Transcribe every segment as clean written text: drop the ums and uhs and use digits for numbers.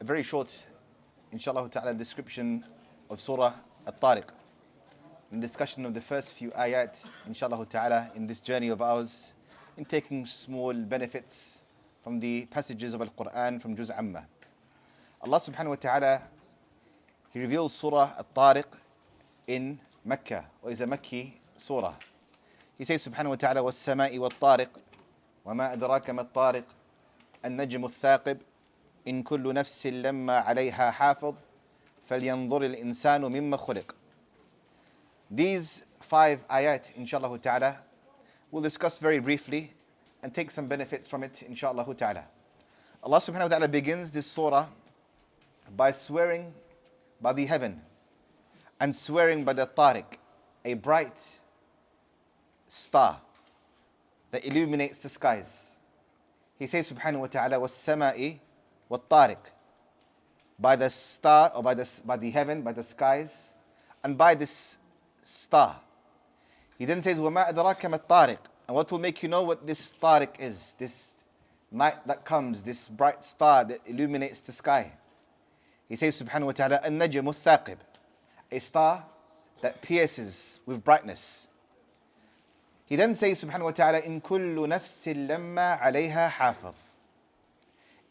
a very short, inshallah ta'ala, description of Surah At-Tariq. In discussion of the first few ayat, inshallah ta'ala, in this journey of ours, in taking small benefits from the passages of Al-Quran from Juz' Amma. Allah subhanahu wa ta'ala, He reveals Surah At-Tariq in Mecca, or is a Makki surah. He says subhanahu wa ta'ala, وَالسَّمَاءِ وَالطَّارِقِ وَمَا أَدْرَاكَ مَا الطَّارِقِ النَّجْمُ الثَّاقِبِ إِن كُلُّ نَفْسٍ لَمَّا عَلَيْهَا حَافِظٌ فَلْيَنظُرِ الْإِنسَانُ مِمَّ خُلِقَ. These 5 ayat, inshallah ta'ala, we'll discuss very briefly and take some benefits from it, inshallah ta'ala. Allah subhanahu wa ta'ala begins this surah by swearing by the heaven and swearing by the Tariq, a bright star that illuminates the skies. He says subhanahu wa ta'ala, وَالسَّمَاءِ وَالطَّارِقِ, by the star, or by the heaven, by the skies, and by this star. He then says, وَمَا أَدْرَاكَ مَا الطَّارِقِ, and what will make you know what this Tariq is, this night that comes, this bright star that illuminates the sky. He says subhanahu wa ta'ala, النَّجْمُ الثَّاقِبِ, a star that pierces with brightness. He then says subhanahu wa ta'ala, إِن كُلُّ نَفْسٍ لَمَّا عَلَيْهَا حَافِظٌ.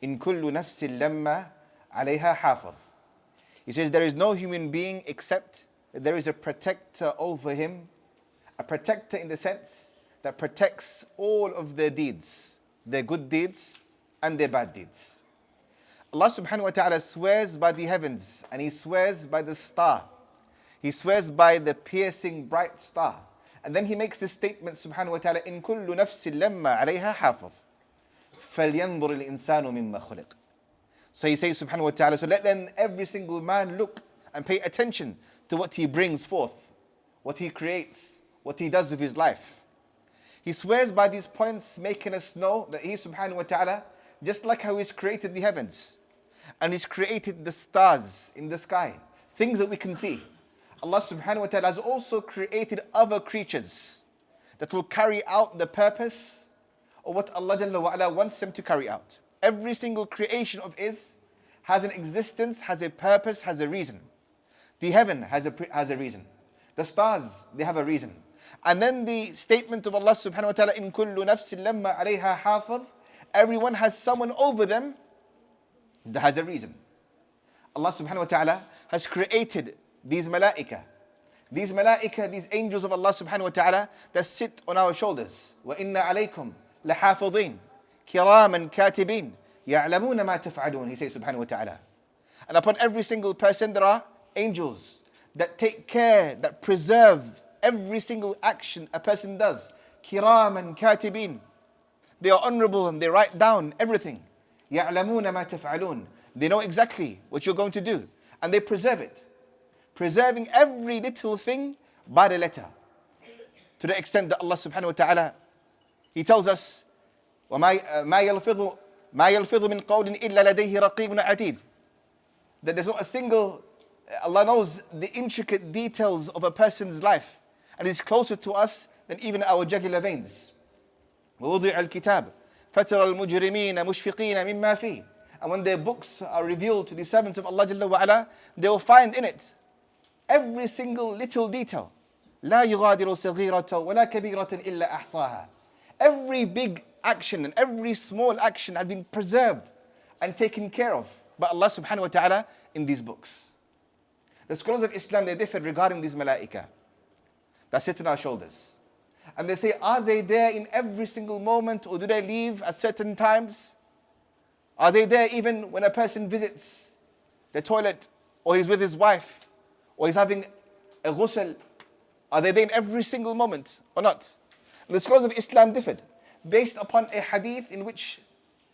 إِن كُلُّ نَفْسٍ لَمَّا عَلَيْهَا حَافِظٌ. He says there is no human being except that there is a protector over him, a protector in the sense that protects all of their deeds, their good deeds and their bad deeds. Allah subhanahu wa ta'ala swears by the heavens and He swears by the star. He swears by the piercing bright star. And then He makes this statement subhanahu wa ta'ala, إِن كُلُّ نَفْسٍ لَمَّا عَلَيْهَا حَافِظٌ فَلْيَنظُرِ الْإِنسَانُ مِمَّا خُلِقَ. So He says subhanahu wa ta'ala, so let then every single man look and pay attention to what he brings forth, what he creates, what he does with his life. He swears by these points, making us know that He subhanahu wa ta'ala, just like how He's created the heavens and He's created the stars in the sky, things that we can see, Allah subhanahu wa ta'ala has also created other creatures that will carry out the purpose of what Allah Jalla wa Ala wants them to carry out. Every single creation of His has an existence, has a purpose, has a reason. The heaven has a reason. The stars, they have a reason. And then the statement of Allah subhanahu wa ta'ala, إِن كُلُّ نَفْسٍ لَمَّا عَلَيْهَا حَافِظٌ, everyone has someone over them that has a reason. Allah subhanahu wa ta'ala has created these malaika. These malaika, these angels of Allah subhanahu wa ta'ala that sit on our shoulders. وَإِنَّ عَلَيْكُمْ لَحَافِظِينَ كِرَامًا كَاتِبِينَ يَعْلَمُونَ مَا تَفْعَلُونَ. He says subhanahu wa ta'ala. And upon every single person there are angels that take care, that preserve every single action a person does. كِرَامًا كَاتِبِينَ. They are honorable and they write down everything. يَعْلَمُونَ مَا تَفْعَلُونَ. They know exactly what you're going to do. And they preserve it. Preserving every little thing by the letter. To the extent that Allah subhanahu wa ta'ala, He tells us, وَمَا يَلْفِظُ مِنْ قَوْلٍ إِلَّا لَدَيْهِ رَقِيبٌ عَتِيدٌ. That there's not a single, Allah knows the intricate details of a person's life. And is closer to us than even our jugular veins. وَوُضِعَ الْكِتَابِ فَتَرَى الْمُجْرِمِينَ مُشْفِقِينَ مِمَّا فِيهِ. And when their books are revealed to the servants of Allah Jalla wa Ala, they will find in it every single little detail. لا يغادر صغيرة ولا كبيرة إلا أحصاها. Every big action and every small action has been preserved and taken care of by Allah subhanahu wa ta'ala in these books. The scholars of Islam, they differ regarding these malaika that sit on our shoulders. And they say, are they there in every single moment, or do they leave at certain times? Are they there even when a person visits the toilet, or he's with his wife, or he's having a ghusl? Are they there in every single moment or not? And the scholars of Islam differed based upon a hadith in which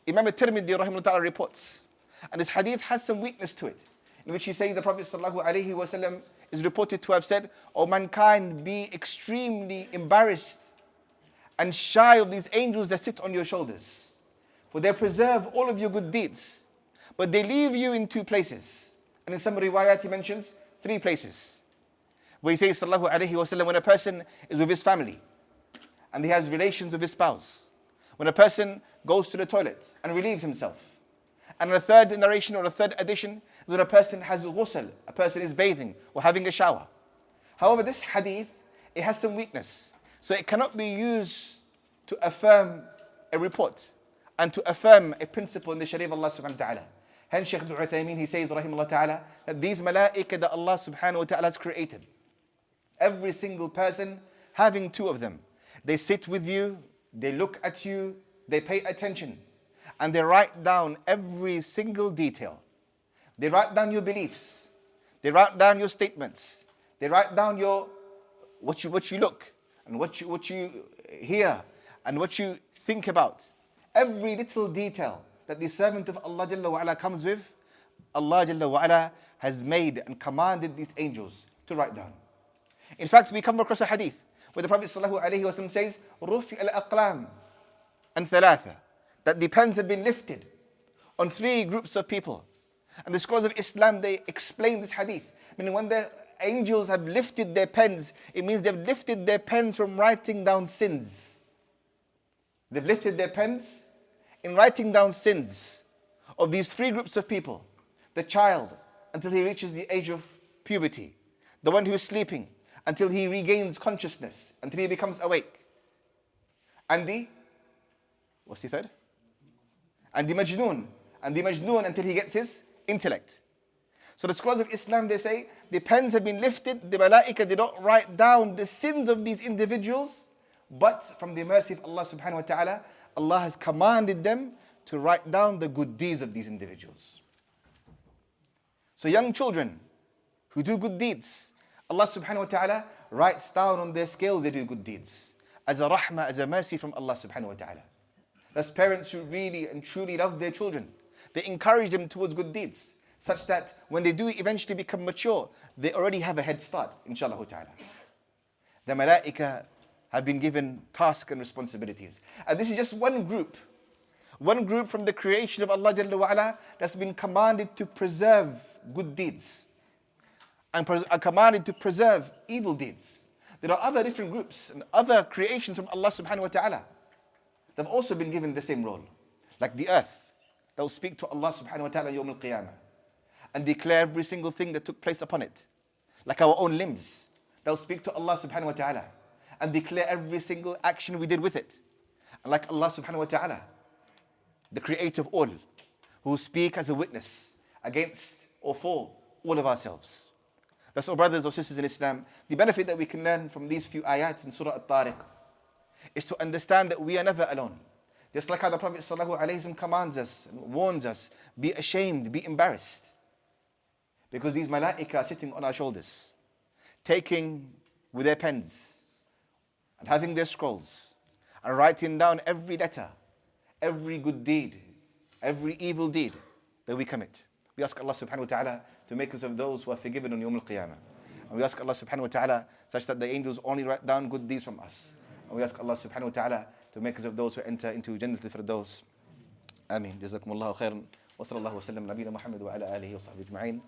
Imam At-Tirmidhi rahimahullah reports. And this hadith has some weakness to it, in which he says the Prophet sallallahu alaihi wasallam is reported to have said, "O mankind, be extremely embarrassed and shy of these angels that sit on your shoulders. For they preserve all of your good deeds, but they leave you in 2 places." And in some riwayat he mentions 3 places. Where he says sallallahu alaihi wasallam, when a person is with his family and he has relations with his spouse, when a person goes to the toilet and relieves himself, And a third narration or a third addition is when a person has ghusl, a person is bathing or having a shower. However, this hadith, it has some weakness. So it cannot be used to affirm a report and to affirm a principle in the Sharia of Allah subhanahu wa ta'ala. Hence Shaykh Ibn Uthaymeen, he says, rahimahullah ta'ala, that these malaika that Allah subhanahu wa ta'ala has created, every single person having two of them, they sit with you, they look at you, they pay attention, and they write down every single detail. They write down your beliefs, they write down your statements, they write down your what you look and what you hear and what you think about. Every little detail that the servant of Allah Jalla wa Ala comes with, Allah Jalla wa Ala has made and commanded these angels to write down. In fact, we come across a hadith where the Prophet Sallallahu Alaihi Wasallam says, "Rufi al-aqlam and thalatha," that the pens have been lifted on three groups of people. And the scholars of Islam, they explain this hadith. Meaning when the angels have lifted their pens, it means they've lifted their pens from writing down sins. They've lifted their pens in writing down sins of these three groups of people. The child until he reaches the age of puberty. The one who is sleeping until he regains consciousness, until he becomes awake. And what's the third? And the majnoon until he gets his intellect. So the scholars of Islam, they say, the pens have been lifted, the malaika did not write down the sins of these individuals, but from the mercy of Allah subhanahu wa ta'ala, Allah has commanded them to write down the good deeds of these individuals. So young children who do good deeds, Allah subhanahu wa ta'ala writes down on their scales they do good deeds. As a rahmah, as a mercy from Allah subhanahu wa ta'ala. That's parents who really and truly love their children. They encourage them towards good deeds, such that when they do eventually become mature, they already have a head start, inshallah ta'ala. The malaika have been given tasks and responsibilities. And this is just one group from the creation of Allah Jalla wa Ala that's been commanded to preserve good deeds and are commanded to preserve evil deeds. There are other different groups and other creations from Allah subhanahu wa ta'ala that have also been given the same role. Like the earth, that will speak to Allah subhanahu wa ta'ala yawm al-qiyamah and declare every single thing that took place upon it. Like our own limbs, that will speak to Allah subhanahu wa ta'ala and declare every single action we did with it. And like Allah subhanahu wa ta'ala, the creator of all, who will speak as a witness against or for all of ourselves. That's all, brothers or sisters in Islam. The benefit that we can learn from these few ayat in Surah At-Tariq is to understand that we are never alone. Just like how the Prophet ﷺ commands us and warns us, be ashamed, be embarrassed. Because these malaika are sitting on our shoulders, taking with their pens and having their scrolls and writing down every letter, every good deed, every evil deed that we commit. We ask Allah subhanahu wa ta'ala to make us of those who are forgiven on Yawm al-Qiyamah. And we ask Allah subhanahu wa ta'ala such that the angels only write down good deeds from us. And we ask Allah subhanahu wa ta'ala to make us of those who enter into Jannah al-Firdaus. Ameen. Jazakumullahu khairan. Wa sallallahu wa sallam nabina Muhammad wa ala alihi wa sahbihi ajma'in.